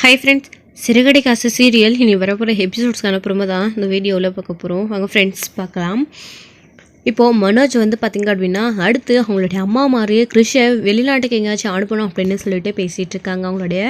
Hi friends, சிறுகடை காசு serial இனி வரப்போகிற எபிசோட்ஸ்க்கான ப்ரோமோ தான் இந்த வீடியோவில் பார்க்க போகிறோம். வாங்க ஃப்ரெண்ட்ஸ் பார்க்கலாம். இப்போது மனோஜ் வந்து பார்த்திங்க அப்படின்னா அடுத்து அவங்களுடைய அம்மா மாதிரியே கிறிஷை வெளிநாட்டுக்கு எங்கேயாச்சும் அனுப்பணும் அப்படின்னு சொல்லிட்டு பேசிகிட்டு இருக்காங்க அவங்களுடைய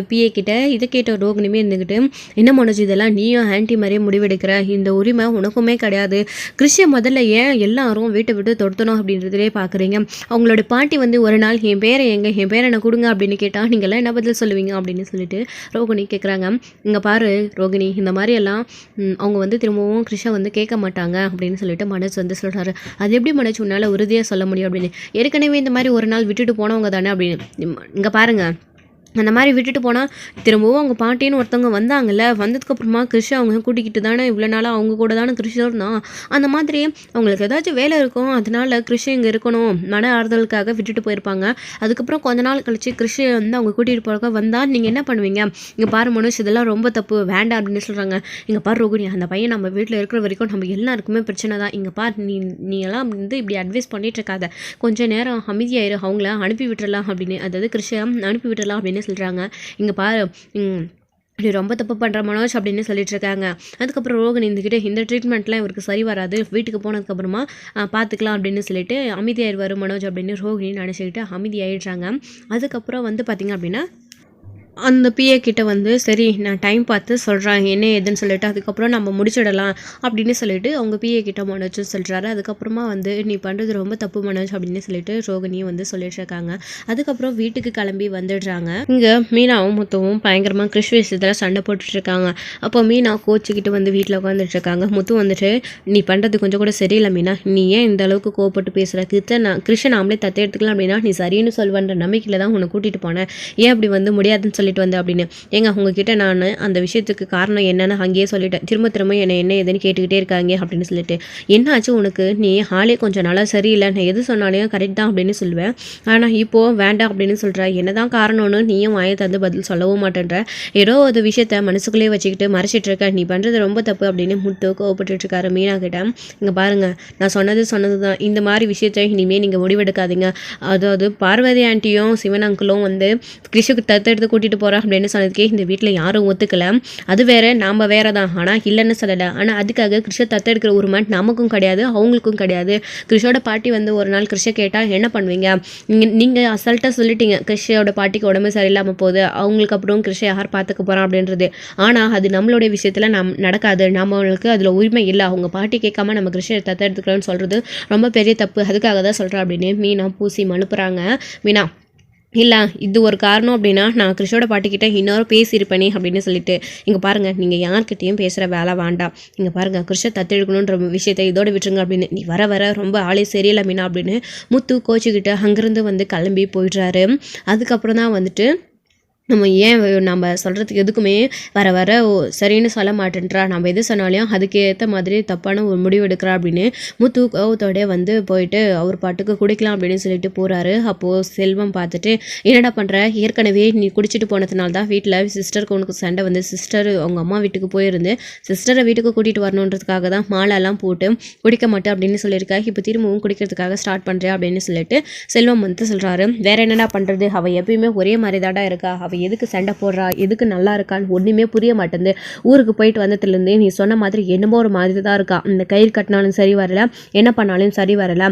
பிஏ கிட்ட. இதை கேட்ட ரோகிணியுமே இருந்துக்கிட்டு, என்ன மனோஜ் இதெல்லாம் நீயும் ஆன்டி மாதிரியே முடிவெடுக்கிற, இந்த உரிமை உனக்குமே கிடையாது. கிறிஷை முதல்ல ஏன் எல்லாரும் வீட்டை விட்டு தொடுத்தணும் அப்படின்றதுலே பார்க்குறீங்க. அவங்களோட பாட்டி வந்து ஒரு நாள் என் பேரை என் பேரனை கொடுங்க அப்படின்னு கேட்டால் நீங்கள்லாம் என்ன பதில் சொல்லுவீங்க அப்படின்னு சொல்லிட்டு ரோகிணி கேட்குறாங்க. இங்கே பாரு ரோகிணி, இந்த மாதிரியெல்லாம் அவங்க வந்து திரும்பவும் கிறிஷை வந்து கேட்க மாட்டாங்க அப்படின்னு சொல்லிட்டு மனோஜ் வந்து சொல்கிறாங்க. அது எப்படி மனோஜ் உன்னால் உறுதியாக சொல்ல முடியும் அப்படின்னு. ஏற்கனவே இந்த மாதிரி ஒரு நாள் விட்டுட்டு போனவங்க தானே அப்படின்னு. இங்கே பாருங்கள், அந்த மாதிரி விட்டுட்டு போனால் திரும்பவும் அவங்க பாட்டின்னு ஒருத்தவங்க வந்தாங்கல்ல, வந்ததுக்கப்புறமா கிறிஷை அவங்க கூட்டிக்கிட்டு தானே இவ்வளோ நாளாக அவங்க கூட தானே கிறிஷ் இருந்தான். அந்த மாதிரி அவங்களுக்கு ஏதாச்சும் வேலை இருக்கும், அதனால கிறிஷை இங்கே இருக்கணும் மன ஆறுதலுக்காக விட்டுட்டு போயிருப்பாங்க. அதுக்கப்புறம் கொஞ்ச நாள் கழிச்சு கிறிஷை வந்து அவங்க கூட்டிகிட்டு போகிறக்க வந்தால் நீங்கள் என்ன பண்ணுவீங்க? இங்கே பாரு மனோஜ், இதெல்லாம் ரொம்ப தப்பு, வேண்டாம் அப்படின்னு சொல்கிறாங்க. இங்கே பாரு ரோகிணி, அந்த பையன் நம்ம வீட்டில் இருக்கிற வரைக்கும் நம்ம எல்லாருக்குமே பிரச்சனை தான். இங்கே பார், நீ எல்லாம் வந்து இப்படி அட்வைஸ் பண்ணிட்டு இருக்காத, கொஞ்சம் நேரம் அமைதியாயிரு, அவங்கள அனுப்பி விட்டுறலாம் அப்படின்னு, அதாவது கிறிஷை அனுப்பி விட்டுறலாம் அப்படின்னு சொல்கிறாங்க. இங்கே பாரு, இப்படி ரொம்ப தப்பு பண்ணுற மனோஜ் அப்படின்னு சொல்லிட்டு இருக்காங்க. அதுக்கப்புறம் ரோகிணி இருந்துக்கிட்டு, இந்த ட்ரீட்மெண்ட்லாம் இவருக்கு சரி வராது, வீட்டுக்கு போனதுக்கப்புறமா பார்த்துக்கலாம் அப்படின்னு சொல்லிட்டு அமைதியாயிருவார் மனோஜ் அப்படின்னு ரோகிணி நினச்சிக்கிட்டு அமைதியாயிடுறாங்க. அதுக்கப்புறம் வந்து பார்த்திங்க அப்படின்னா அந்த பிஏ கிட்ட வந்து சரி நான் டைம் பார்த்து சொல்கிறேன் என்ன ஏதுன்னு சொல்லிட்டு அதுக்கப்புறம் நம்ம முடிச்சிடலாம் அப்படின்னு சொல்லிட்டு அவங்க பிஏ கிட்ட மனோஜ் சொல்கிறாரு. அதுக்கப்புறமா வந்து நீ பண்ணுறது ரொம்ப தப்பு மனோஜ் அப்படின்னு சொல்லிட்டு ரோகிணியும் வந்து சொல்லிட்டு இருக்காங்க. அதுக்கப்புறம் வீட்டுக்கு கிளம்பி வந்துடுறாங்க. இங்கே மீனாவும் முத்துவும் பயங்கரமாக கிறிஷ் விஷயத்தில் சண்டை போட்டுட்ருக்காங்க. அப்போ மீனா கோச்சிக்கிட்டு வந்து வீட்டில் உட்காந்துட்டு இருக்காங்க. முத்து வந்துட்டு, நீ பண்ணுறது கொஞ்சம் கூட சரியில்லை மீனா, நீ ஏன் இந்த அளவுக்கு கோவப்பட்டு பேசுகிற, கிறிஷை நாமளே தத்தை எடுத்துக்கலாம் அப்படின்னா நீ சரின்னு சொல்வேன்ற நம்பிக்கையில் தான் உன்னை கூட்டிகிட்டு போனேன், ஏன் அப்படி வந்து முடியாதுன்னு சொல்லிட்டு வந்து அப்படின்னு. ஏங்க உங்ககிட்ட நான் அந்த விஷயத்துக்கு காரணம் என்னன்னு அங்கேயே சொல்லிட்டேன், திரும்ப என்ன ஏதுன்னு கேட்டுக்கிட்டே இருக்காங்க அப்படின்னு சொல்லிட்டு. என்னாச்சு உனக்கு, நீ ஹாலே கொஞ்சம் நல்லா சரியில்லை, நான் எது சொன்னாலையும் கரெக்ட் தான் அப்படின்னு சொல்லுவேன், ஆனால் இப்போது வேண்டாம் அப்படின்னு சொல்கிற, என்னதான் காரணம்னு நீயும் வாயை தந்து பதில் சொல்லவும் மாட்டேன்ற, ஏதோ ஒரு விஷயத்த மனசுக்குள்ளேயே வச்சுக்கிட்டு மறைச்சிட்டு இருக்க, நீ பண்ணுறது ரொம்ப தப்பு அப்படின்னு முத்து கோவப்பட்டு இருக்காரு மீனா கிட்ட. இங்கே பாருங்க, நான் சொன்னது தான், இந்த மாதிரி விஷயத்த இனிமேல் நீங்கள் முடிவெடுக்காதீங்க. அதாவது பார்வதி ஆண்டியும் சிவன் அங்கிளும் வந்து கிறிஷுக்கு தத்தெடுத்து கூட்டிகிட்டு போகிறா அப்படின்னு சொன்னதுக்கே இந்த வீட்டில் யாரும் ஒத்துக்கலை. அது வேற, நாம் வேற தான், ஆனால் இல்லைன்னு சொல்லலை. ஆனால் அதுக்காக கிறிஷை தத்தெடுக்கிற உரிமை நமக்கும் கிடையாது, அவங்களுக்கும் கிடையாது. கிறிஷோட பாட்டி வந்து ஒரு நாள் கிறிஷை கேட்டால் என்ன பண்ணுவீங்க? நீங்கள் அசல்ட்டாக சொல்லிட்டீங்க கிறிஷோட பாட்டிக்கு உடம்பு சரியில்லாமல் போகுது, அவங்களுக்கு அப்புறம் கிறிஷை யார் பார்த்துக்க போகிறான் அப்படின்றது. ஆனால் அது நம்மளுடைய விஷயத்தில் நடக்காது, நம்மளுக்கு அதில் உரிமை இல்லை. அவங்க பாட்டி கேட்காம நம்ம கிறிஷை தத்தெடுத்துக்கிறோன்னு சொல்கிறது ரொம்ப பெரிய தப்பு, அதுக்காக தான் சொல்கிறேன் அப்படின்னு மீனா பூசி மனுப்புகிறாங்க. மீனா, இல்லை இது ஒரு காரணம் அப்படின்னா நான் கிறிஷோட பாட்டிக்கிட்ட இன்னொரு பேசியிருப்பேனே அப்படின்னு சொல்லிட்டு. இங்கே பாருங்கள், நீங்கள் யார்கிட்டையும் பேசுகிற வேலை வேண்டாம். இங்கே பாருங்கள், கிறிஷை தத்தெடுக்கணுன்ற விஷயத்தை இதோட விட்டுருங்க அப்படின்னு. நீ வர ரொம்ப ஆளே சரியில்லை மீனா அப்படின்னு முத்து கோச்சிக்கிட்டு அங்கேருந்து வந்து கிளம்பி போயிடுறாரு. அதுக்கப்புறம் தான் வந்துட்டு நம்ம சொல்கிறதுக்கு எதுக்குமே வர சரின்னு சொல்ல மாட்டேன்றா, நம்ம எது சொன்னாலையும் அதுக்கேற்ற மாதிரி தப்பான ஒரு முடிவு எடுக்கிறா அப்படின்னு முத்து கோவத்தோட வந்து போயிட்டு அவர் பாட்டுக்கு குடிக்கலாம் அப்படின்னு சொல்லிட்டு போகிறாரு. அப்போது செல்வம் பார்த்துட்டு, என்னடா பண்ணுற, ஏற்கனவே நீ குடிச்சிட்டு போனதுனால தான் வீட்டில் சிஸ்டருக்கு உனக்கு சண்டை வந்து, சிஸ்டர் அவங்க அம்மா வீட்டுக்கு போயிருந்து சிஸ்டரை வீட்டுக்கு கூட்டிகிட்டு வரணுன்றதுக்காக தான் மாலைலாம் போட்டு குடிக்க மாட்டேன் அப்படின்னு சொல்லியிருக்கா, இப்போ திரும்பவும் குடிக்கிறதுக்காக ஸ்டார்ட் பண்ணுறேன் அப்படின்னு சொல்லிட்டு செல்வம் வந்து சொல்கிறாரு. வேற என்னடா பண்ணுறது, அவள் எப்பயுமே ஒரே மாதிரி தாடா இருக்கா, அவள் எதுக்கு சண்டை போடுறா, எதுக்கு நல்லா இருக்கான்னு ஒன்றுமே புரிய மாட்டேங்குது. ஊருக்கு போயிட்டு வந்ததுலேருந்தே நீ சொன்ன மாதிரி என்னமோ ஒரு மாதிரி தான் இருக்கா, இந்த கயிறு கட்டினாலும் சரி வரல, என்ன பண்ணாலும் சரி வரல,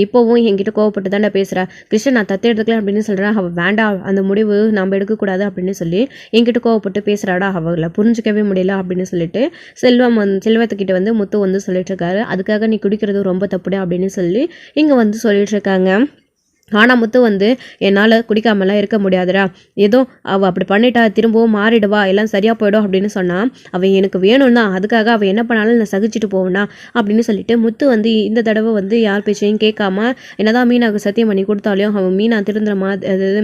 இப்போவும் என்கிட்ட கோவப்பட்டு தானே பேசுகிறேன், கிருஷ்ணன் நான் தத்தை எடுத்துக்கலாம் அப்படின்னு சொல்கிறேன், அவள் வேண்டாம் அந்த முடிவு நம்ம எடுக்கக்கூடாது அப்படின்னு சொல்லி என்கிட்ட கோவப்பட்டு பேசுகிறாடா, அவளை புரிஞ்சிக்கவே முடியல அப்படின்னு சொல்லிட்டு செல்வத்துக்கிட்ட வந்து முத்து வந்து சொல்லிட்டு இருக்காரு. அதுக்காக நீ குடிக்கிறது ரொம்ப தப்புடா அப்படின்னு சொல்லி இங்கே வந்து சொல்லிட்டு இருக்காங்க. ஆனால் முத்து வந்து என்னால் குடிக்காமலாம் இருக்க முடியாதுடா, ஏதோ அவள் அப்படி பண்ணிட்டா திரும்பவும் மாறிடுவா, எல்லாம் சரியாக போயிடும் அப்படின்னு சொன்னால் அவள் எனக்கு வேணும்னா அதுக்காக அவள் என்ன பண்ணாலும் நான் சகிச்சுட்டு போவேனா அப்படின்னு சொல்லிட்டு முத்து வந்து இந்த தடவை வந்து யார் பேச்சையும் கேட்காம என்னதான் மீனாவுக்கு சத்தியம் பண்ணி கொடுத்தாலையும் அவன் மீனா திருந்துற மாதிரி, அதாவது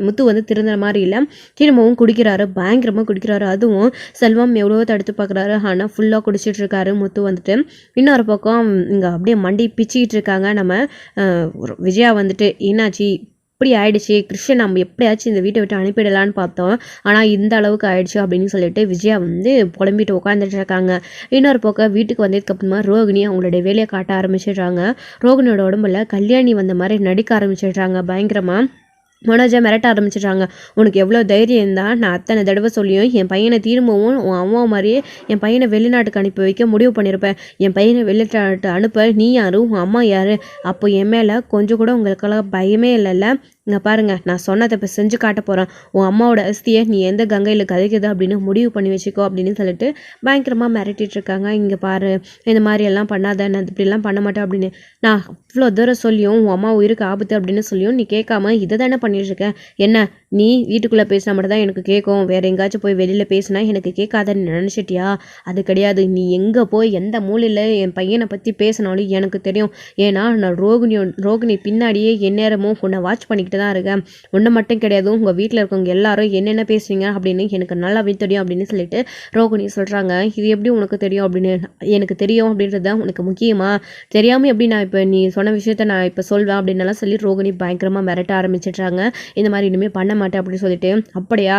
முத்து வந்து திருந்துற மாதிரி இல்லை, திரும்பவும் குடிக்கிறாரு, பயங்கரமாக குடிக்கிறாரு. அதுவும் செல்வம் எவ்வளோ தடுத்து பார்க்குறாரு, ஆனால் ஃபுல்லாக குடிச்சிட்டு இருக்காரு முத்து வந்துட்டு. இன்னொரு பக்கம் இங்கே அப்படியே மண்டி பிச்சுக்கிட்டு இருக்காங்க நம்ம விஜயா வந்துட்டு. என்னாச்சு இப்படி ஆயிடுச்சு, கிருஷ்ணன் நம்ம எப்படியாச்சும் இந்த வீட்டை விட்டு அனுப்பிடலான்னு பார்த்தோம், ஆனால் இந்த அளவுக்கு ஆயிடுச்சு அப்படின்னு சொல்லிட்டு விஜயா வந்து புலம்பிட்டு உட்காந்துட்டு இருக்காங்க. இன்னொரு பக்கம் வீட்டுக்கு வந்ததுக்கப்புறமா ரோகிணி அவங்களுடைய வேலையை காட்ட ஆரம்பிச்சிடுறாங்க. ரோகிணியோட உடம்புல கல்யாணி வந்த மாதிரி நடிக்க ஆரம்பிச்சிடுறாங்க பயங்கரமாக. மனோஜை மிரட்ட ஆரம்பிச்சிடுறாங்க. உனக்கு எவ்வளோ தைரியம் இருந்தால் நான் அத்தனை தடவை சொல்லியும் என் பையனை திரும்பவும் உன் அம்மா மாதிரியே என் பையனை வெளிநாட்டுக்கு அனுப்பி வைக்க முடிவு பண்ணியிருப்பேன். என் பையனை வெளிநாட்டு அனுப்ப நீ யாரு, உன் அம்மா யாரு? அப்போ என் மேலே கொஞ்சம் கூட உங்களுக்கெல்லாம் பயமே இல்லைல்ல? இங்கே பாருங்கள், நான் சொன்னதை இப்போ செஞ்சு காட்ட போகிறேன். உன் அம்மாவோட அஸ்தியை நீ எந்த கங்கையில் கதைக்குது அப்படின்னு முடிவு பண்ணி வச்சுக்கோ அப்படின்னு சொல்லிட்டு பயங்கரமாக மிரட்டிட்டு இருக்காங்க. இங்கே பாரு, இந்த மாதிரி எல்லாம் பண்ணாத, நான் இப்படிலாம் பண்ண மாட்டேன் அப்படின்னு. நான் இவ்வளோ தூரம் சொல்லியும் உன் அம்மா உயிருக்கு ஆபத்து அப்படின்னு சொல்லியும் நீ கேட்காம இதை தானே பண்ணிட்டுருக்கேன். என்ன நீ வீட்டுக்குள்ளே பேசினா மட்டும் தான் எனக்கு கேட்கும், வேறு எங்கேயாச்சும் போய் வெளியில் பேசினா எனக்கு கேட்காதன்னு நினச்சிட்டியா? அது கிடையாது. நீ எங்கே போய் எந்த மூலையில் என் பையனை பற்றி பேசினாலும் எனக்கு தெரியும். ஏன்னா நான் ரோகிணி பின்னாடியே எந்நேரமும் உன்னை வாட்ச் பண்ணிக்கிட்டு தான் இருக்கேன். உன்னை மட்டும் கிடையாது, உங்கள் வீட்டில் இருக்கவங்க எல்லாரும் என்னென்ன பேசுவீங்க அப்படின்னு எனக்கு நல்லாவே தெரியும் அப்படின்னு சொல்லிட்டு ரோகிணி சொல்கிறாங்க. இது எப்படி உனக்கு தெரியும் அப்படின்னு. எனக்கு தெரியும் அப்படின்றது தான் உனக்கு முக்கியமாக தெரியாமல் எப்படி நான் இப்போ நீ சொன்ன விஷயத்த நான் இப்போ சொல்வேன் அப்படின்னலாம் சொல்லி ரோகிணி பயங்கரமாக மிரட்ட ஆரம்பிச்சிட்றாங்க. இந்த மாதிரி இனிமேல் பண்ண மாட்டேன் அப்படின்னு சொல்லிட்டு. அப்படியா,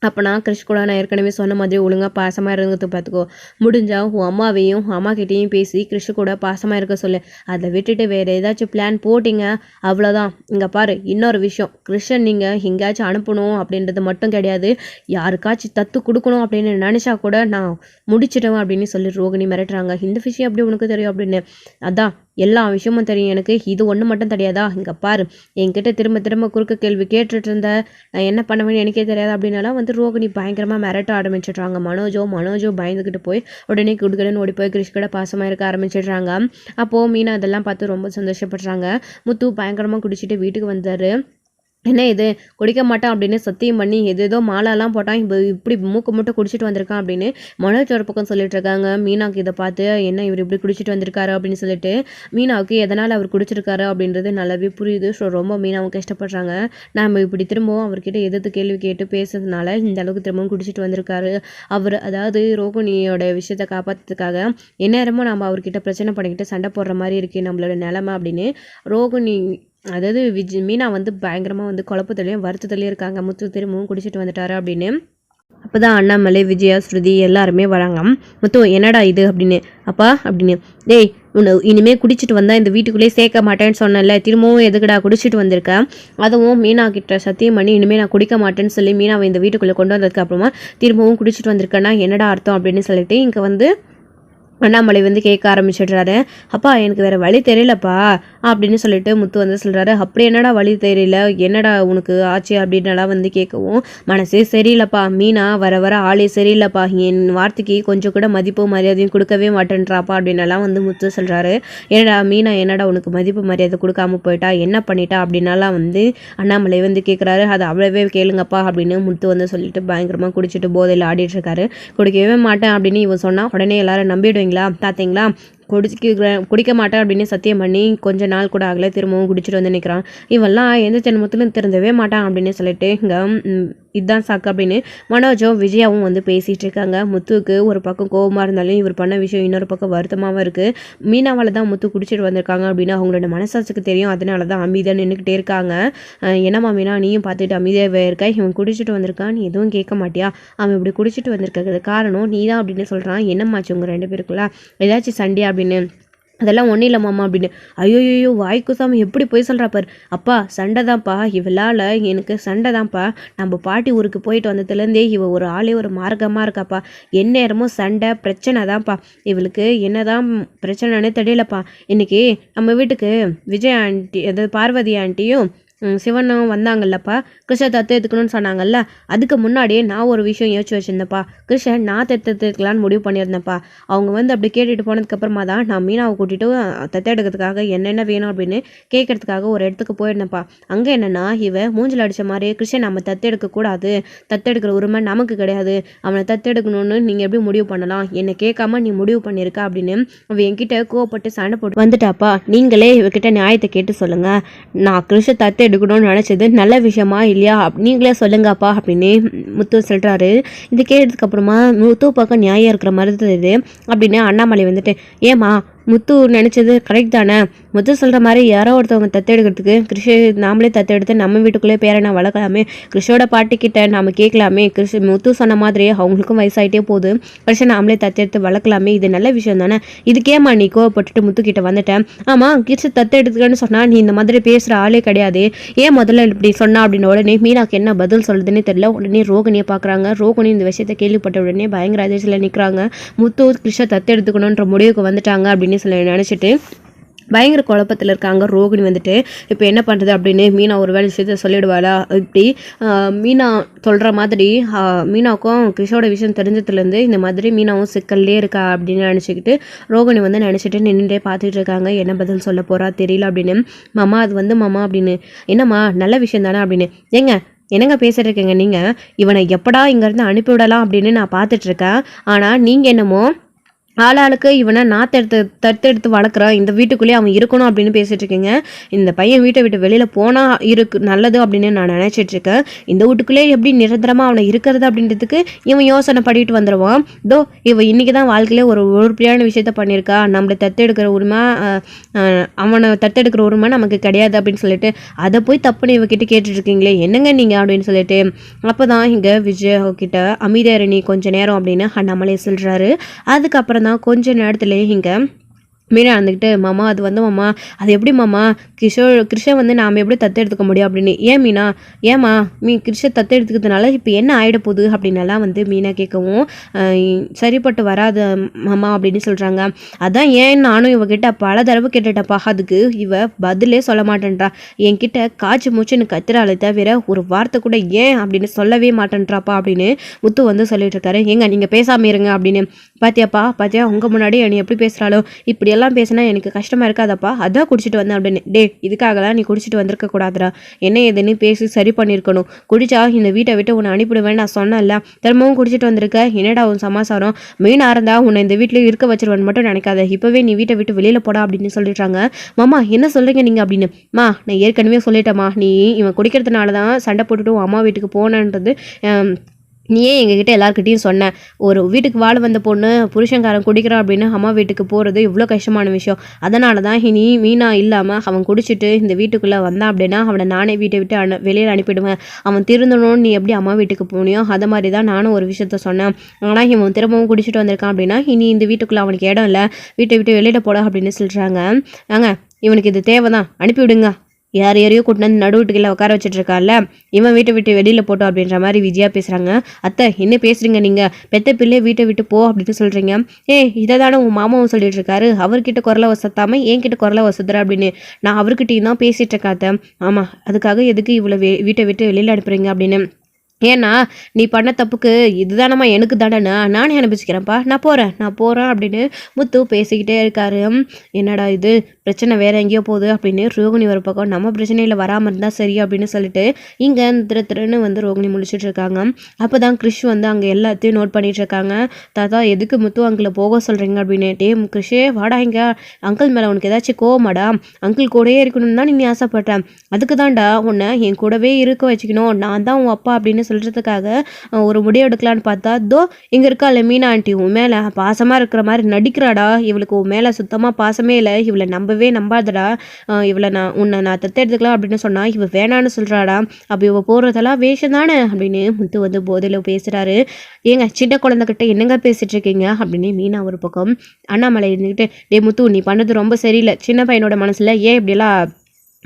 அப்போ நான் கிறிஷ் கூட நான் ஏற்கனவே சொன்ன மாதிரி ஒழுங்காக பாசமாக இருந்தது பார்த்துக்கோ. முடிஞ்சால் உன் அம்மாவையும் அம்மாக்கிட்டேயும் பேசி கிறிஷ் கூட பாசமாக இருக்க சொல்லு. அதை விட்டுட்டு வேறு ஏதாச்சும் பிளான் போட்டிங்க அவ்வளோதான். இங்கே பாரு, இன்னொரு விஷயம், கிறிஷை நீங்கள் எங்கேயாச்சும் அனுப்பணும் அப்படின்றது மட்டும் கிடையாது, யாருக்காச்சும் தத்து கொடுக்கணும் அப்படின்னு நினச்சா கூட நான் முடிச்சிடுவேன் அப்படின்னு சொல்லி ரோகிணி மிரட்டுறாங்க. இந்த விஷயம் எப்படி உனக்கு தெரியும் அப்படின்னு. அதான் எல்லா விஷயமும் தெரியும் எனக்கு, இது ஒன்று மட்டும் தெரியாதா? இங்கே பாரு, என்கிட்ட திரும்ப திரும்ப குறுக்க கேள்வி கேட்டுட்டு இருந்த, நான் என்ன பண்ணுவேன்னு எனக்கே தெரியாது அப்படின்னாலாம் வந்து ரோகிணி பயங்கரமாக மிரட்ட ஆரம்பிச்சிடுறாங்க. மனோஜோ பயந்துக்கிட்டு போய் உடனே குடுக்கடன்னு ஓடி போய் கிறிஷ் கூட பாசமாக இருக்க ஆரம்பிச்சிடுறாங்க. அப்போது மீனா அதெல்லாம் பார்த்து ரொம்ப சந்தோஷப்படுறாங்க. முத்து பயங்கரமாக குடிச்சிட்டு வீட்டுக்கு வந்தார். என்ன இது, குடிக்க மாட்டான் அப்படின்னு சத்தியம் பண்ணி ஏதோ மாலாலாம் போட்டான், இப்போ இப்படி மூக்கு மட்டும் குடிச்சிட்டு வந்திருக்கான் அப்படின்னு மனோஜ் ஒரு பக்கம் சொல்லிட்டு இருக்காங்க. மீனாவுக்கு இதை பார்த்து என்ன இவர் இப்படி குடிச்சிட்டு வந்திருக்காரு அப்படின்னு சொல்லிட்டு மீனாவுக்கு எதனால் அவர் குடிச்சிருக்காரு அப்படின்றது நல்லாவே புரியுது. ஸோ ரொம்ப மீனாவும் கஷ்டப்படுறாங்க. நம்ம இப்படி திரும்பவும் அவர்கிட்ட எதிர்த்து கேள்வி கேட்டு பேசுறதுனால இந்த அளவுக்கு திரும்பவும் குடிச்சிட்டு வந்திருக்காரு அவர். அதாவது ரோகிணியோட விஷயத்தை காப்பாற்றுறதுக்காக எந்நேரமும் நம்ம அவர்கிட்ட பிரச்சனை பண்ணிக்கிட்டு சண்டை போடுற மாதிரி இருக்குது நம்மளோட நிலைமை அப்படின்னு ரோகிணி, அதாவது மீனா வந்து பயங்கரமாக வந்து குழப்பத்துலேயும் வருத்தத்துலேயும் இருக்காங்க. முத்து திரும்பவும் குடிச்சிட்டு வந்துட்டாரு அப்படின்னு. அப்போ தான் அண்ணாமலை, விஜயா, ஸ்ருதி எல்லாருமே வராங்க. முத்து என்னடா இது அப்படின்னு. அப்பா அப்படின்னு. டேய், உன்னை இனிமேல் குடிச்சிட்டு வந்தால் இந்த வீட்டுக்குள்ளேயே சேர்க்க மாட்டேன்னு சொன்னல, திரும்பவும் எதுக்குடா குடிச்சிட்டு வந்திருக்கேன்? அதுவும் மீனா கிட்ட சத்தியம் பண்ணி இனிமேல் நான் குடிக்க மாட்டேன்னு சொல்லி மீனாவை இந்த வீட்டுக்குள்ளே கொண்டு வந்ததுக்கு அப்புறமா திரும்பவும் குடிச்சிட்டு வந்திருக்கேன்னா என்னடா அர்த்தம் அப்படின்னு சொல்லிட்டு இங்கே வந்து அண்ணாமலை வந்து கேட்க ஆரம்பிச்சிடுறாரு. அப்பா எனக்கு வேறு வழி தெரியலப்பா அப்படின்னு சொல்லிட்டு முத்து வந்து சொல்கிறாரு. அப்படி என்னடா வழி தெரியல, என்னடா உனக்கு ஆச்சு அப்படின்னலாம் வந்து கேட்கவும், மனசே சரியில்லைப்பா, மீனா வர வர ஆளே சரியில்லைப்பா, என் வார்த்தைக்கு கொஞ்சம் கூட மதிப்பும் மரியாதையும் கொடுக்கவே மாட்டேன்றாப்பா அப்படின்னலாம் வந்து முத்து சொல்கிறாரு. என்னடா மீனா என்னடா உனக்கு மதிப்பு மரியாதை கொடுக்காம போயிட்டா, என்ன பண்ணிட்டா அப்படின்னாலாம் வந்து அண்ணாமலை வந்து கேட்குறாரு. அதை அவ்வளவே கேளுங்கப்பா அப்படின்னு முத்து வந்து சொல்லிட்டு பயங்கரமாக குடிச்சிட்டு போதையில் ஆடிட்டு இருக்காரு. குடிக்கவே மாட்டேன் அப்படின்னு இவன் சொன்னால் உடனே எல்லாரும் நம்பிடுவீங்க பார்த்தீங்களா? குடிக்க மாட்டேன் அப்படின்னு சத்தியம் பண்ணி கொஞ்ச நாள் கூட ஆகலை, திரும்பவும் குடிச்சிட்டு வந்து நிற்கிறான். இவெல்லாம் எந்த ஜென்மத்திலும் திருந்தவே மாட்டான் அப்படின்னு சொல்லிட்டு இங்கே இதுதான் சாக்கு அப்படின்னு மனோஜும் விஜயாவும் வந்து பேசிகிட்டு இருக்காங்க. முத்துவுக்கு ஒரு பக்கம் கோபமாக இருந்தாலும் இவர் பண்ண விஷயம் இன்னொரு பக்கம் வருத்தமாகவும் இருக்குது. மீனாவால் தான் முத்து குடிச்சிட்டு வந்திருக்காங்க அப்படின்னு அவங்களோட மனசாட்சிக்கு தெரியும். அதனால தான் அமைதியாக நின்றுக்கிட்டே இருக்காங்க. என்னம்மா மீனா, நீயும் பார்த்துட்டு அமைதியாகவே இருக்க, இவன் குடிச்சிட்டு வந்திருக்கான், நீ எதுவும் கேட்க மாட்டியா? அவன் இப்படி குடிச்சிட்டு வந்திருக்கிறது காரணம் நீ தான் அப்படின்னு சொல்கிறான். என்னம்மாச்சு உங்கள் ரெண்டு பேருக்குள்ள ஏதாச்சும் சண்டே அப்படின்னு. அதெல்லாம் ஒன்றும் இல்லை மாமா அப்படின்னு. ஐயோயோ, வாய்க்குசாமல் எப்படி போய் சொல்கிறாப்பார். அப்பா சண்டை தான்ப்பா, இவளால் எனக்கு சண்டை தான்ப்பா. நம்ம பாட்டி ஊருக்கு போயிட்டு வந்ததுலேருந்தே இவ ஒரு ஆளே ஒரு மார்க்கமாக இருக்காப்பா. எந்நேரமும் சண்டை பிரச்சனை தான்ப்பா. இவளுக்கு என்னதான் பிரச்சனைன்னு தெரியலப்பா. இன்றைக்கி நம்ம வீட்டுக்கு விஜய் ஆண்டி, அதாவது பார்வதி ஆண்டியும் சிவனும் வந்தாங்கல்லப்பா, கிருஷ்ண தத்து எடுத்துக்கணும்னு சொன்னாங்கல்ல, அதுக்கு முன்னாடியே நான் ஒரு விஷயம் யோசிச்சு வச்சுருந்தேன்ப்பா. கிருஷ்ணன் நான் தத்தெடுக்கலான்னு முடிவு பண்ணியிருந்தேன்ப்பா. அவங்க வந்து அப்படி கேட்டுட்டு போனதுக்கப்புறமா தான் நான் மீனாவை கூட்டிகிட்டு தத்தெடுக்கிறதுக்காக என்னென்ன வேணும் அப்படின்னு கேட்கறதுக்காக ஒரு இடத்துக்கு போயிருந்தேன்ப்பா. அங்கே என்னென்னா இவன் மூஞ்சில் அடித்த மாதிரியே கிருஷ்ணன் நம்ம தத்தெடுக்கக்கூடாது, தத்தெடுக்கிற உரிமை நமக்கு கிடையாது, அவனை தத்தெடுக்கணும்னு நீங்கள் எப்படி முடிவு பண்ணலாம், என்னை கேட்காம நீ முடிவு பண்ணியிருக்க அப்படின்னு அவன் என்கிட்ட கோவப்பட்டு சண்டை போட்டு வந்துட்டாப்பா. நீங்களே இவகிட்ட நியாயத்தை கேட்டு சொல்லுங்கள், நான் கிருஷ்ண தத்து எடுக்கணும்னு நினச்சது நல்ல விஷயமா இல்லையா, நீங்களே சொல்லுங்கப்பா அப்படின்னு முத்து சொல்கிறாரு. இது கேட்டதுக்கு அப்புறமா முத்து பக்கம் நியாயம் இருக்கிற மாதிரி தெரியுது அப்படின்னு அண்ணாமலை வந்துட்டு, ஏமா முத்து நினச்சது கரெக்ட் தானே. முத்து சொல்கிற மாதிரி யாரோ ஒருத்தவங்க தத்தெடுக்கிறதுக்கு கிருஷி நாமளே தத்தெடுத்து நம்ம வீட்டுக்குள்ளே பேரை நான் வளர்க்கலாமே. கிருஷோட பாட்டிக்கிட்ட நாம் கேட்கலாமே. முத்து சொன்ன மாதிரியே அவங்களுக்கும் வயசாகிட்டே போகுது. கிருஷை நாமளே தத்தெடுத்து வளர்க்கலாமே. இது நல்ல விஷயம் தானே. இதுக்கேம்மா நீ கோவப்பட்டுட்டு முத்துக்கிட்ட வந்துட்டேன். ஆமாம், கிருஷி தத்தெடுத்துக்கன்னு சொன்னால் நீ இந்த மாதிரி பேசுகிற ஆளே கிடையாது. ஏன் முதல்ல இப்படி சொன்னா அப்படின்னு உடனே மீனாக்கு என்ன பதில் சொல்லுதுன்னு தெரியல. உடனே ரோகிணியை பார்க்குறாங்க. ரோகிணி இந்த விஷயத்தை கேள்விப்பட்ட உடனே பயங்கர அதிர்ச்சியில் நிற்கிறாங்க. முத்து கிருஷை தத்தெடுத்துக்கணுன்ற முடிவுக்கு வந்துட்டாங்க அப்படின்னு சொல்லி நினச்சிட்டு பயங்கர குழப்பத்தில் இருக்காங்க. ரோகிணி வந்துட்டு இப்போ என்ன பண்ணுறது அப்படின்னு மீனா ஒரு வேலை விஷயத்த சொல்லிடுவாளா. இப்படி மீனா சொல்கிற மாதிரி மீனாவுக்கும் கிருஷோட விஷயம் தெரிஞ்சதுலேருந்து இந்த மாதிரி மீனாவும் சிக்கல்லே இருக்கா அப்படின்னு நினச்சிக்கிட்டு ரோகிணி வந்து நினச்சிட்டு நின்றுட்டே பார்த்துட்டு இருக்காங்க. என்ன பதில் சொல்ல போகிறா தெரியல அப்படின்னு. மாமா அது வந்து மாமா அப்படின்னு. என்னம்மா நல்ல விஷயம் தானே அப்படின்னு. என்னங்க பேசிட்டு இருக்கீங்க நீங்கள்? இவனை எப்படா இங்கேருந்து அனுப்பிவிடலாம் அப்படின்னு நான் பார்த்துட்ருக்கேன். ஆனால் நீங்கள் என்னமோ ஆளாளுக்கு இவனை நான் தத்தெடுத்து வளர்க்குறான், இந்த வீட்டுக்குள்ளேயே அவன் இருக்கணும் அப்படின்னு பேசிட்டு இருக்கீங்க. இந்த பையன் வீட்டை விட்டு வெளியில் போனால் நல்லது அப்படின்னு நான் நினச்சிட்டு இருக்கேன். இந்த வீட்டுக்குள்ளேயே எப்படி நிரந்தரமாக அவனை இருக்கிறது அப்படின்றதுக்கு இவன் யோசனை பண்ணிட்டு வந்துடுவான். இவன் இன்றைக்கி தான் வாழ்க்கையிலே ஒரு உருப்படியான விஷயத்த பண்ணியிருக்கா. நம்மளை தத்தெடுக்கிற உரிமை அவனை தத்தெடுக்கிற உரிமை நமக்கு கிடையாது அப்படின்னு சொல்லிட்டு அதை போய் தப்புன்னு இவகிட்ட கேட்டுட்ருக்கீங்களே என்னங்க நீங்கள் அப்படின்னு சொல்லிட்டு அப்போ தான் இங்கே விஜய் கிட்ட அமைதியாரணி கொஞ்சம் நேரம் அப்படின்னு அண்ணாமலை சொல்கிறாரு. அதுக்கப்புறம் தான் கொஞ்ச நேரத்துலேயே இங்கே மீனா இருந்துக்கிட்டு மாமா அது வந்து மாமா அது எப்படி மாமா கிருஷை வந்து நாம் எப்படி தத்தெடுத்துக்க முடியும் அப்படின்னு. ஏன் மீனா ஏமா கிருஷை தத்தெடுத்துக்கிறதுனால இப்போ என்ன ஆகிட போகுது அப்படின்னலாம் வந்து மீனா கேட்கவும் சரிப்பட்டு வராது மாமா அப்படின்னு சொல்கிறாங்க. அதான் ஏன் நானும் இவகிட்ட பல தடவை கேட்டுட்டப்பா. அதுக்கு இவ பதிலே சொல்ல மாட்டேன்றா. என்கிட்ட காய்ச்சி மூச்சுன்னு கத்துறாளே தவிர ஒரு வார்த்தை கூட ஏன் அப்படின்னு சொல்லவே மாட்டேன்றாப்பா அப்படின்னு முத்து வந்து சொல்லிட்டு இருக்காரு. நீங்கள் பேசாமல் இருங்க அப்படின்னு. பாத்தியா உங்கள் முன்னாடி என்னை எப்படி பேசுகிறாளோ இப்படியெல்லாம் பேசினா எனக்கு கஷ்டமாக இருக்காதப்பா. அதான் குடிச்சிட்டு வந்தேன் அப்படின்னு. இதுக்காகலாம் நீ குடிச்சிட்டு வந்திருக்க கூடாதுடா. என்ன ஏதுன்னு பேசி சரி பண்ணியிருக்கணும். குடிச்சா இந்த வீட்டை விட்டு உன்னை அனுப்பிடுவேன் நான் சொன்னேன்ல. திரும்பவும் குடிச்சிட்டு வந்திருக்க. என்னடா உன் சமாசாரம். மீனா இருந்தா உன்னை இந்த வீட்டில் இருக்க வச்சிருவேன் மட்டும் நினைக்காத. இப்போவே நீ வீட்டை விட்டு வெளியில் போடா அப்படின்னு சொல்லிடுறாங்க. மாமா என்ன சொல்கிறீங்க நீங்கள் அப்படின்னு. நான் ஏற்கனவே சொல்லிட்டேம்மா. நீ இவன் குடிக்கிறதுனால தான் சண்டை போட்டுட்டு உன் அம்மா வீட்டுக்கு போனன்றது நீயே எங்ககிட்ட எல்லாருக்கிட்டையும் சொன்னேன். ஒரு வீட்டுக்கு வாழ வந்த பொண்ணு புருஷங்காரன் குடிக்கிறான் அப்படின்னு அம்மா வீட்டுக்கு போகிறது இவ்வளோ கஷ்டமான விஷயம். அதனால தான் இனி மீனா இல்லாமல் அவன் குடிச்சிட்டு இந்த வீட்டுக்குள்ளே வந்தான் அப்படின்னா அவனை நானே வீட்டை விட்டு வெளியில் அனுப்பிடுவேன். அவன் திருந்தணும்னு நீ எப்படி அம்மா வீட்டுக்கு போனியோ அதை மாதிரி தான் நானும் ஒரு விஷயத்த சொன்னேன். ஆனால் இவன் திரும்பவும் குடிச்சிட்டு வந்திருக்கான் அப்படின்னா இனி இந்த வீட்டுக்குள்ளே அவனுக்கு இடம் இல்லை. வீட்டை விட்டு வெளியில் போட அப்படின்னு சொல்கிறாங்க. இவனுக்கு இது தேவை தான், அனுப்பிவிடுங்க. யாரையோ கூட்டினு வந்து நடு வீட்டுக்குள்ள உட்கார வச்சுட்டு இருக்கால இவன் வீட்டை விட்டு வெளியில் போட்டோம் அப்படின்ற மாதிரி விஜயா பேசுகிறாங்க. அத்தை என்ன பேசுகிறீங்க நீங்கள்? பெத்த பிள்ளையை வீட்டை விட்டு போ அப்படின்னு சொல்கிறீங்க. இதை தானே உன் மாமாவும் சொல்லிட்டு இருக்காரு. அவர்கிட்ட குரலை வசத்தாமல் என்கிட்ட குரலை வசத்துற அப்படின்னு நான் அவர்கிட்டையும் தான் பேசிகிட்டு இருக்காத்த. ஆமாம், அதுக்காக எதுக்கு இவ்வளோ வீட்டை விட்டு வெளியில் அனுப்புறீங்க அப்படின்னு. ஏன்னா நீ பண்ண தப்புக்கு இதுதானம்மா எனக்கு தண்டனை. நானே அனுப்பிச்சிக்கிறேன்ப்பா. நான் போகிறேன் அப்படின்னு முத்து பேசிக்கிட்டே இருக்காரு. என்னடா இது பிரச்சனை வேற எங்கேயோ போகுது அப்படின்னு ரோகிணி ஒரு பக்கம் நம்ம பிரச்சனையில் வராமல் இருந்தால் சரி அப்படின்னு சொல்லிட்டு இங்கே திருன்னு வந்து ரோகிணி முடிச்சுட்டு இருக்காங்க. அப்போ தான் கிறிஷ் வந்து அங்கே எல்லாத்தையும் நோட் பண்ணிட்டு இருக்காங்க. தாத்தா எதுக்கு முத்து அங்கிளை போக சொல்கிறீங்க அப்படின்னு. கிறிஷே வாடா இங்கே. அங்கிள் மேலே உனக்கு ஏதாச்சும் கோவமாடா? அங்கிள் கூடயே இருக்கணும்னு தான் நீ ஆசைப்பட்டேன். அதுக்கு தான்டா உன்னை என் கூடவே இருக்க வச்சுக்கணும். நான் தான் உன் அப்பா அப்படின்னு சொல்கிறதுக்காக ஒரு முடிவு எடுக்கலான்னு பார்த்தா இங்கே இருக்காள் மீனா ஆண்டி உன் மேலே பாசமாக இருக்கிற மாதிரி நடிக்கிறாடா. இவளுக்கு உன் மேலே சுத்தமாக பாசமே இல்லை. இவளை நம்பாதடா. இவளை நான் தத்தெடுத்துக்கலாம் அப்படின்னு சொன்னால் இவ வேணான்னு சொல்கிறாடா. அப்போ இவ போகிறதெல்லாம் வேஷம் தானே அப்படின்னு முத்து வந்து போதையில் பேசுகிறாரு. சின்ன குழந்தைகிட்ட என்னங்க பேசிட்டு இருக்கீங்க அப்படின்னு மீனா ஒரு பக்கம் அண்ணாமலை இருந்துக்கிட்டு முத்து நீ பண்ணது ரொம்ப சரியில்லை. சின்ன பையனோட மனசில் ஏன் இப்படியெல்லாம்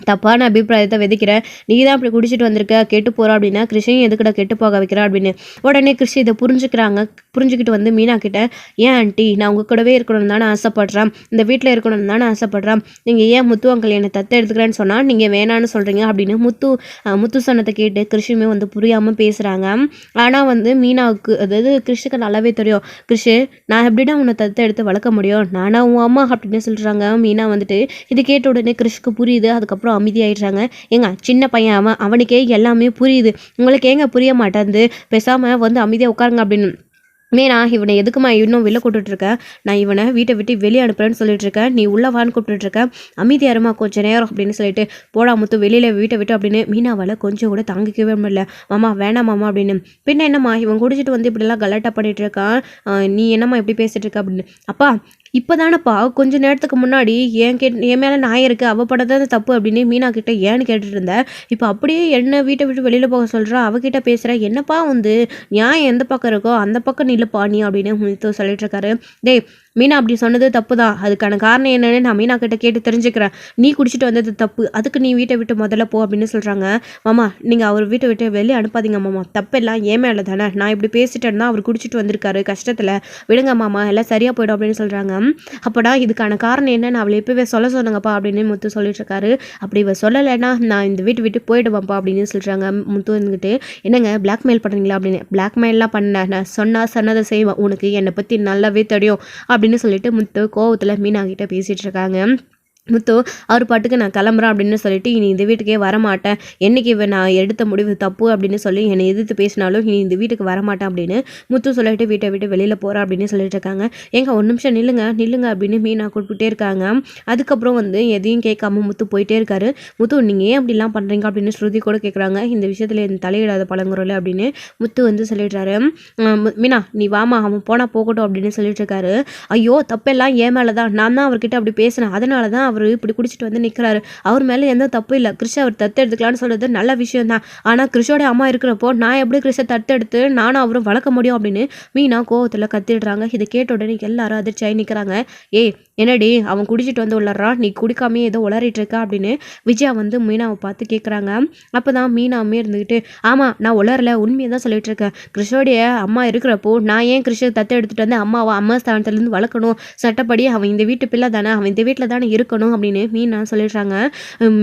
தப்பான அபிப்பிராயத்தை விதைக்கிற. நீ தான் அப்படி குடிச்சிட்டு வந்திருக்க கெட்டு போகிறா அப்படின்னா கிருஷ்ணையும் எதுக்கிட்ட கெட்டு போக வைக்கிறா அப்படின்னு. உடனே கிருஷ்ண இதை புரிஞ்சுக்கிட்டு வந்து மீனா கிட்ட ஏன் ஆண்டி நான் உங்கள் கூடவே இருக்கணும்னு தானே ஆசைப்படுறேன். இந்த வீட்டில் இருக்கணும்னு தானே ஆசைப்படுறேன். நீங்கள் ஏன் முத்து அங்கிள் என்னை தத்தை எடுத்துக்கிறேன்னு சொன்னால் நீங்கள் வேணான்னு சொல்கிறீங்க அப்படின்னு முத்து சொன்னதை கேட்டு கிருஷ்ணுமே வந்து புரியாமல் பேசுகிறாங்க. ஆனால் வந்து மீனாவுக்கு அதாவது கிருஷ்ணுக்கு நல்லாவே தெரியும். கிருஷ்ணு நான் எப்படின்னா உன்னை தத்தை எடுத்து வளர்க்க முடியும். நானா உன் அம்மா அப்படின்னு சொல்கிறாங்க. மீனா வந்துட்டு இது கேட்ட உடனே கிருஷ்ணுக்கு புரியுது. அதுக்கப்புறம் அமைதியாயிடுறாங்க. சின்ன பையன் அவனுக்கே எல்லாமே புரியுது. உங்களுக்கு ஏங்க புரிய மாட்டேங்குது? பேசாமல் வந்து அமைதியாக உட்காருங்க அப்படின்னு. மீனா இவனை எதுக்குமா இன்னும் வெளில கூப்பிட்டுருக்கேன். நான் இவனை வீட்டை விட்டு வெளியே அனுப்புறேன்னு சொல்லிட்டு இருக்கேன். நீ உள்ளவான்னு கூப்பிட்டுருக்கேன். அமைதியாருமா கொஞ்சம் நேரம் அப்படின்னு சொல்லிட்டு போடா முத்து வெளியில் வீட்டை விட்டு அப்படின்னு மீனாவால் கொஞ்சம் கூட தாங்கிக்கவே முடியல. மாமா வேணாம் மாமா அப்படின்னு. பின்ன என்னம்மா இவன் குடிச்சிட்டு வந்து இப்படிலாம் கலாட்டா பண்ணிட்டு இருக்கான். நீ என்னம்மா இப்படி பேசிட்டு இருக்க அப்படின்னு. அப்பா இப்போ தானப்பா கொஞ்ச நேரத்துக்கு முன்னாடி என் மேலே நான் இருக்கு அவள் படத்தான் தப்பு அப்படின்னு மீனா கிட்ட ஏன்னு கேட்டுட்டு இருந்தேன். இப்போ அப்படியே என்ன வீட்டை விட்டு வெளியில் போக சொல்கிறா, அவகிட்ட பேசுகிற. என்னப்பா வந்து நியாயம் எந்த பக்கம் இருக்கோ அந்த பக்கம் நில்லுப்பா நீ அப்படின்னு முத்து சொல்லிட்டு இருக்காரு. டேய் மீனா அப்படி சொன்னது தப்பு தான். அதுக்கான காரணம் என்னன்னு நான் மீனா கிட்ட கேட்டு தெரிஞ்சுக்கிறேன். நீ குடிச்சிட்டு வந்தது தப்பு. அதுக்கு நீ வீட்டை விட்டு முதல்ல போ அப்படின்னு சொல்கிறாங்க. மாமா நீங்கள் அவர் வீட்டை விட்டு வெளியே அனுப்பாதீங்க மாமா. தப்பெல்லாம் ஏன் மேலே தானே. நான் இப்படி பேசிட்டேன்னா அவர் குடிச்சிட்டு வந்திருக்காரு கஷ்டத்தில். விடுங்க மாமா எல்லாம் சரியாக போய்டும் அப்படின்னு சொல்கிறாங்க. அப்போடா இதுக்கான காரணம் என்னன்னு அவளை எப்பவே சொல்ல சொன்னாங்கப்பா அப்படின்னு முத்து சொல்லிட்டு இருக்காரு. அப்படி இவ சொல்லலைன்னா நான் இந்த வீட்டு விட்டு போயிடுவேன்ப்பா அப்படின்னு சொல்கிறாங்க. முத்து வந்துக்கிட்டு என்னங்க பிளாக்மெயில் பண்ணுறீங்களா அப்படின்னு. பிளாக்மெயிலாம் பண்ண நான் சொன்னதை செய்வேன். உனக்கு என்னை பற்றி நல்லாவே தெரியும் அப்படின்னு சொல்லிட்டு முத்து கோவத்தில் மீனா கிட்ட பேசிகிட்டு இருக்காங்க. முத்து அவர் பாட்டுக்கு நான் கிளம்புறேன் அப்படின்னு சொல்லிட்டு இனி இந்த வீட்டுக்கே வரமாட்டேன். என்னைக்கு நான் எடுத்த முடிவு தப்பு அப்படின்னு சொல்லி என்னை எதிர்த்து பேசினாலும் இனி இந்த வீட்டுக்கு வரமாட்டேன் அப்படின்னு முத்து சொல்லிட்டு வீட்டை விட்டு வெளியில் போகிறேன் அப்படின்னு சொல்லிட்டு இருக்காங்க. ஏங்க ஒரு நிமிஷம் நில்லுங்க அப்படின்னு மீனா கூப்பிட்டே இருக்காங்க. அதுக்கப்புறம் வந்து எதையும் கேட்காம முத்து போயிட்டே இருக்காரு. முத்து நீங்கள் ஏன் அப்படிலாம் பண்ணுறீங்க அப்படின்னு ஸ்ருதி கூட கேட்குறாங்க. இந்த விஷயத்தில் என் தலையிடாத பழங்குறோல அப்படின்னு முத்து வந்து சொல்லிடுறாரு. மீனா நீ வாமா அவன் போனால் போகட்டும் அப்படின்னு சொல்லிட்டு இருக்காரு. ஐயோ தப்பெல்லாம் ஏன் மேலே தான். நான் தான் அவர்கிட்ட அப்படி பேசினேன். அதனால தான் அவர் இப்படி குடிச்சிட்டு வந்து நிற்கிறாரு. அவர் மேலே எந்த தப்பு இல்லை. கிறிஷை அவர் தத்து எடுத்துக்கலான்னு சொல்கிறது நல்ல விஷயம் தான். ஆனால் கிறிஷோட அம்மா இருக்கிறப்போ நான் எப்படி கிறிஷை தத்தெடுத்து நானும் அவரும் வளர்க்க முடியும் அப்படின்னு மீனா கோவத்தில் கத்திடுறாங்க. இதை கேட்ட உடனே எல்லாரும் அதிர்ச்சியாகி நிற்கிறாங்க. ஏய் என்னடி அவன் குடிச்சிட்டு வந்து உள்ளறான், நீ குடிக்காமே ஏதோ உளறிட்டு இருக்கா அப்படின்னு விஜயா வந்து மீனாவை பார்த்து கேட்குறாங்க. அப்போ தான் மீனாமே இருந்துக்கிட்டு ஆமாம் நான் உளரல உண்மையை தான் சொல்லிட்டு இருக்கேன். கிறிஷோடைய அம்மா இருக்கிறப்போ நான் ஏன் கிறிஷை தத்து எடுத்துகிட்டு வந்து அம்மா ஸ்தானத்துலேருந்து வளர்க்கணும். சட்டப்படி அவன் இந்த வீட்டு பிள்ளை தானே, அவன் இந்த வீட்டில் தானே இருக்கணும் அப்படின்னு மீனா சொல்லிடுறாங்க.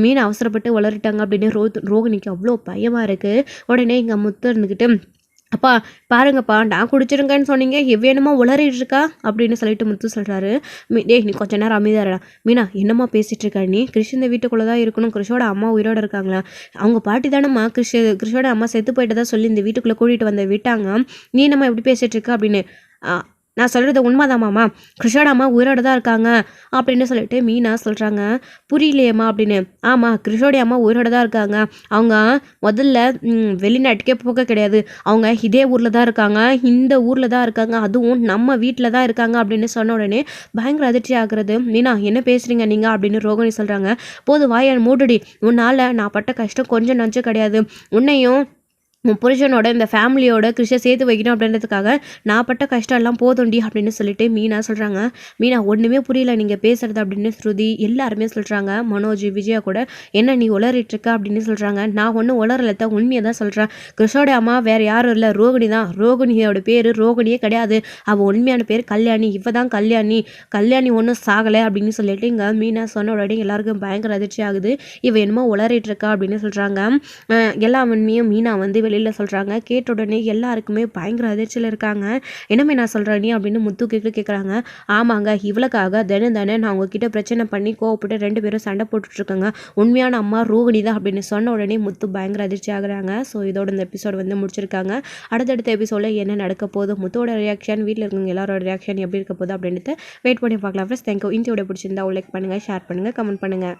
மீனா அவசரப்பட்டு வளரிட்டாங்க அப்படின்னு ரோகிணிக்கு அவ்வளோ பயமாக இருக்குது. உடனே இங்கே முத்து இருந்துக்கிட்டு அப்பா பாருங்கப்பா நான் குடிச்சிருங்கன்னு சொன்னீங்க வேணுமா உளறிட்டு இருக்கா அப்படின்னு சொல்லிட்டு முத்து சொல்கிறாரு. டேய் நீ கொஞ்ச நேரம் அமைதியாரடா. மீனா என்னம்மா பேசிகிட்டு இருக்கா நீ. கிறிஷ் இந்த வீட்டுக்குள்ளே தான் இருக்கணும். கிறிஷோட அம்மா உயிரோடு இருக்காங்களா. அவங்க பாட்டி தானம்மா கிறிஷோட அம்மா செத்து போயிட்டு தான் சொல்லி இந்த வீட்டுக்குள்ளே கூட்டிகிட்டு விட்டாங்க. நீ என்னம்மா எப்படி பேசிகிட்டு இருக்கா அப்படின்னு. நான் சொல்கிறது உண்மைதாம்மாம்மா. கிறிஷோட அம்மா உயிரோடு தான் இருக்காங்க அப்படின்னு சொல்லிட்டு மீனா சொல்கிறாங்க. புரியலையம்மா அப்படின்னு. ஆமாம் கிறிஷோடைய அம்மா உயிரோடு தான் இருக்காங்க. அவங்க முதல்ல வெளிநாட்டுக்கே போக கிடையாது. அவங்க இதே ஊரில் தான் இருக்காங்க. இந்த ஊரில் தான் இருக்காங்க. அதுவும் நம்ம வீட்டில் தான் இருக்காங்க அப்படின்னு சொன்ன உடனே பயங்கர அதிர்ச்சி ஆகுறது. மீனா என்ன பேசுகிறீங்க நீங்கள் அப்படின்னு ரோகிணி சொல்கிறாங்க. போது வாயை மூடுடி. உன்னால் நான் பட்ட கஷ்டம் கொஞ்சம் நஞ்சம் கிடையாது. உன்னையும் உன் புருஷனோட இந்த ஃபேமிலியோட கிறிஷை சேர்த்து வைக்கணும் அப்படின்றதுக்காக நான் பட்ட கஷ்டம் எல்லாம் போதுண்டி அப்படின்னு சொல்லிட்டு மீனா சொல்கிறாங்க. மீனா ஒன்றுமே புரியல நீங்கள் பேசுகிறது அப்படின்னு ஸ்ருதி எல்லாருமே சொல்கிறாங்க. மனோஜ் விஜயா கூட என்ன நீ உளறிட்டு இருக்க அப்படின்னு சொல்கிறாங்க. நான் ஒன்றும் உளரலத்த உண்மையை தான் சொல்கிறேன். கிறிஷோட அம்மா வேறு யாரும் இல்லை ரோகிணி தான். ரோகிணியோட பேர் ரோகிணியே கிடையாது. அவள் உண்மையான பேர் கல்யாணி. இவ தான் கல்யாணி ஒன்றும் சாகலை அப்படின்னு சொல்லிட்டு இங்கே மீனா சொன்ன உடனே எல்லாருக்கும் பயங்கர அதிர்ச்சி ஆகுது. இவ என்னமோ உளறிட்டு இருக்கா அப்படின்னு சொல்கிறாங்க. எல்லா உண்மையும் மீனா வந்து வெளியில் சொல்கிறாங்க. கேட்ட உடனே எல்லாருக்குமே பயங்கர அதிர்ச்சியில் இருக்காங்க. என்னமே நான் சொல்கிறேன் நீ அப்படின்னு முத்து கேட்குறாங்க. ஆமாங்க இவளுக்காக தினம் நான் உங்ககிட்ட பிரச்சனை பண்ணி கோவப்பட்டு 2 பேரும் சண்டை போட்டுட்ருக்காங்க. உண்மையான அம்மா ரோகிணி தான் அப்படின்னு சொன்ன உடனே முத்து பயங்கர அதிர்ச்சி ஆகுறாங்க. ஸோ இதோட இந்த எபிசோடு வந்து முடிச்சிருக்காங்க. அடுத்தடுத்த எபிசோடில் என்ன நடக்க போகுது, முத்தோட ரியாக்ஷன், வீட்டில் இருக்கவங்க எல்லாரோட ரியாக்ஷன் எப்படி இருக்க போகுது அப்படின்றத வெயிட் பண்ணி பார்க்கலாம். Friends thank you. இந்த வீடியோ பிடிச்சிருந்தா லைக் பண்ணுங்கள், ஷேர் பண்ணுங்கள், கமெண்ட் பண்ணுங்கள்.